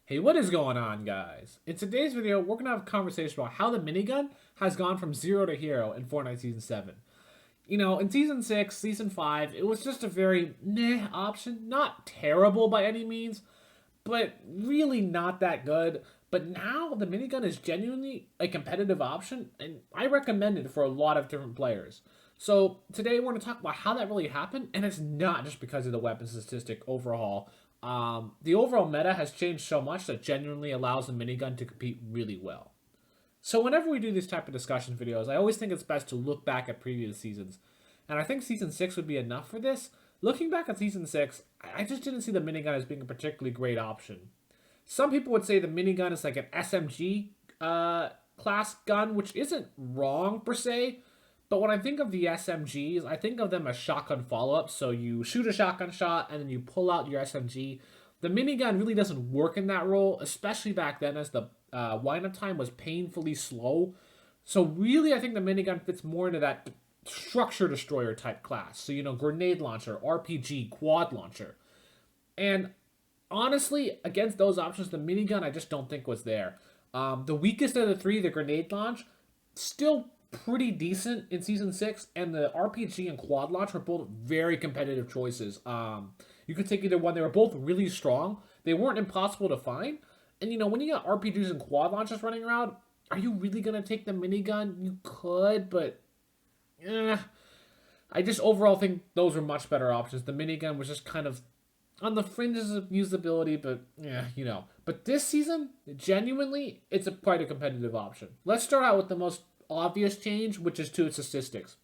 Hey, what is going on, guys? In today's video, we're going to have a conversation about how the minigun has gone from zero to hero in Fortnite Season 7. In Season 6, Season 5, it was just a very meh option. Not terrible by any means, but really not that good. But now the minigun is genuinely a competitive option, and I recommend it for a lot of different players. So today we're going to talk about how that really happened, and it's not just because of the weapon statistic overhaul. The overall meta has changed so much that genuinely allows the minigun to compete really well. So whenever we do these type of discussion videos, I always think it's best to look back at previous seasons. And I think Season 6 would be enough for this. Looking back at Season 6, I just didn't see the minigun as being a particularly great option. Some people would say the minigun is like an SMG class gun, which isn't wrong per se. But when I think of the SMGs, I think of them as shotgun follow-ups. So you shoot a shotgun shot and then you pull out your SMG. The minigun really doesn't work in that role, especially back then as the wind-up time was painfully slow. So really, I think the minigun fits more into that structure destroyer type class. So, grenade launcher, RPG, quad launcher. And honestly, against those options, the minigun I just don't think was there. The weakest of the three, the grenade launch, still pretty decent in Season 6, and the RPG and quad launch were both very competitive choices. You could take either one. They were both really strong. They weren't impossible to find. And, when you got RPGs and quad launches running around, are you really going to take the minigun? You could, but I just overall think those were much better options. The minigun was just kind of on the fringes of usability, but But this season, genuinely, it's quite a competitive option. Let's start out with the most obvious change, which is to its statistics.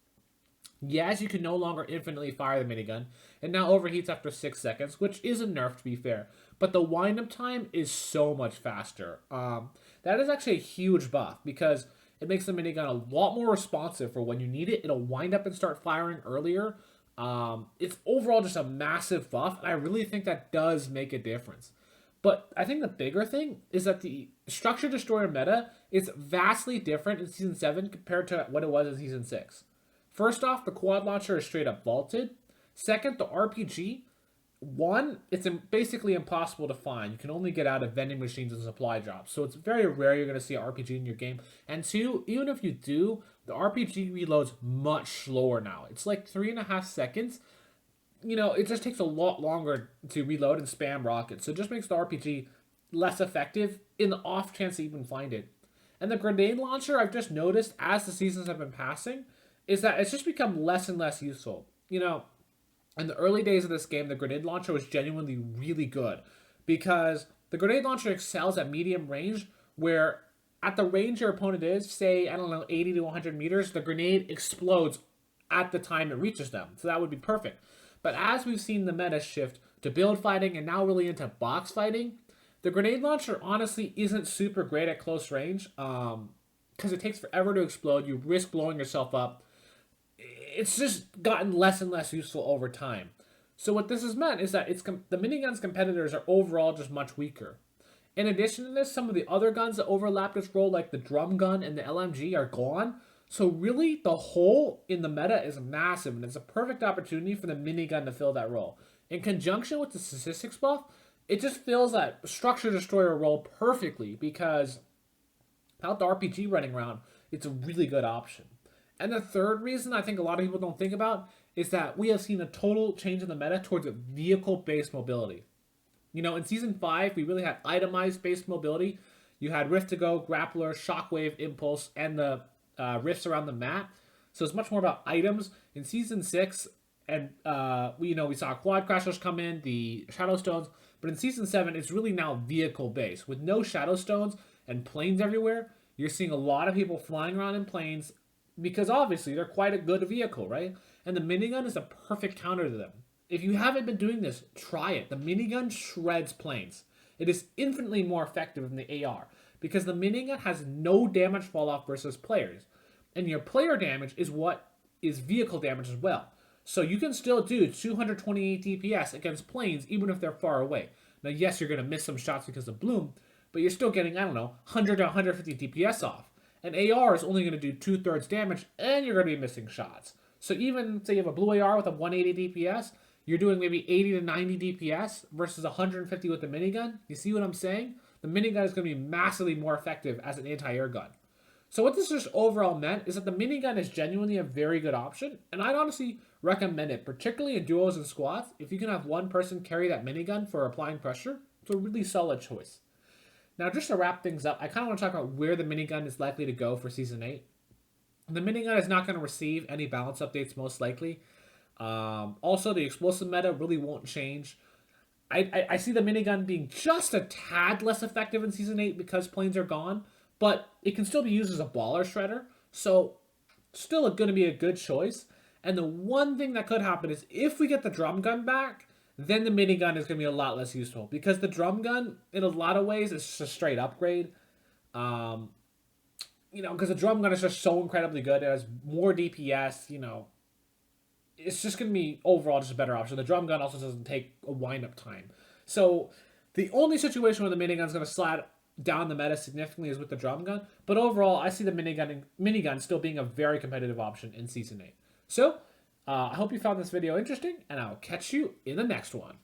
Yes, you can no longer infinitely fire the minigun. It now overheats after 6 seconds, which is a nerf to be fair. But the wind-up time is so much faster. That is actually a huge buff because it makes the minigun a lot more responsive for when you need it. It'll wind up and start firing earlier. It's overall just a massive buff, and I really think that does make a difference. But I think the bigger thing is that the Structure Destroyer meta is vastly different in Season 7 compared to what it was in Season 6. First off, the quad launcher is straight up vaulted. Second, the RPG, one, it's basically impossible to find. You can only get out of vending machines and supply drops. So it's very rare you're going to see an RPG in your game. And two, even if you do, the RPG reloads much slower now. It's like 3.5 seconds. It just takes a lot longer to reload and spam rockets. So it just makes the RPG less effective in the off chance that you can find it. And the grenade launcher, I've just noticed as the seasons have been passing, is that it's just become less and less useful. In the early days of this game, the grenade launcher was genuinely really good because the grenade launcher excels at medium range where at the range your opponent is, say, 80 to 100 meters, the grenade explodes at the time it reaches them. So that would be perfect. But as we've seen the meta shift to build fighting and now really into box fighting, the grenade launcher honestly isn't super great at close range because it takes forever to explode. You risk blowing yourself up. It's just gotten less and less useful over time. So what this has meant is that the minigun's competitors are overall just much weaker. In addition to this, some of the other guns that overlap this role, like the drum gun and the LMG, are gone. So really, the hole in the meta is massive, and it's a perfect opportunity for the minigun to fill that role. In conjunction with the statistics buff, it just fills that Structure Destroyer role perfectly because without the RPG running around, it's a really good option. And the third reason I think a lot of people don't think about is that we have seen a total change in the meta towards a vehicle-based mobility. In Season 5, we really had itemized based mobility. You had Rift to Go, Grappler, Shockwave, Impulse, and the rifts around the map. So it's much more about items. In Season 6, and we saw Quad Crashers come in, the Shadow Stones, but in Season 7, it's really now vehicle-based. With no Shadow Stones and planes everywhere, you're seeing a lot of people flying around in planes because obviously they're quite a good vehicle, right? And the minigun is a perfect counter to them. If you haven't been doing this, try it. The minigun shreds planes. It is infinitely more effective than the AR because the minigun has no damage fall off versus players. And your player damage is what is vehicle damage as well. So you can still do 228 DPS against planes even if they're far away. Now, yes, you're going to miss some shots because of Bloom, but you're still getting, 100 to 150 DPS off. And AR is only going to do 2/3 damage and you're going to be missing shots. So even, say you have a blue AR with a 180 DPS, you're doing maybe 80 to 90 DPS versus 150 with the minigun. You see what I'm saying? the minigun is going to be massively more effective as an anti-air gun. So what this just overall meant is that the minigun is genuinely a very good option, and I'd honestly recommend it, particularly in duos and squads. If you can have one person carry that minigun for applying pressure, it's a really solid choice. Now, just to wrap things up, I kind of want to talk about where the minigun is likely to go for Season 8. The minigun is not going to receive any balance updates, most likely. Also, the explosive meta really won't change. I see the minigun being just a tad less effective in Season 8 because planes are gone, but it can still be used as a baller shredder, so still going to be a good choice. And the one thing that could happen is if we get the drum gun back, then the minigun is going to be a lot less useful because the drum gun, in a lot of ways, is just a straight upgrade. Because the drum gun is just so incredibly good. It has more DPS, it's just going to be overall just a better option. The drum gun also doesn't take a wind-up time. So the only situation where the minigun is going to slide down the meta significantly is with the drum gun. But overall, I see the minigun still being a very competitive option in Season 8. So I hope you found this video interesting, and I'll catch you in the next one.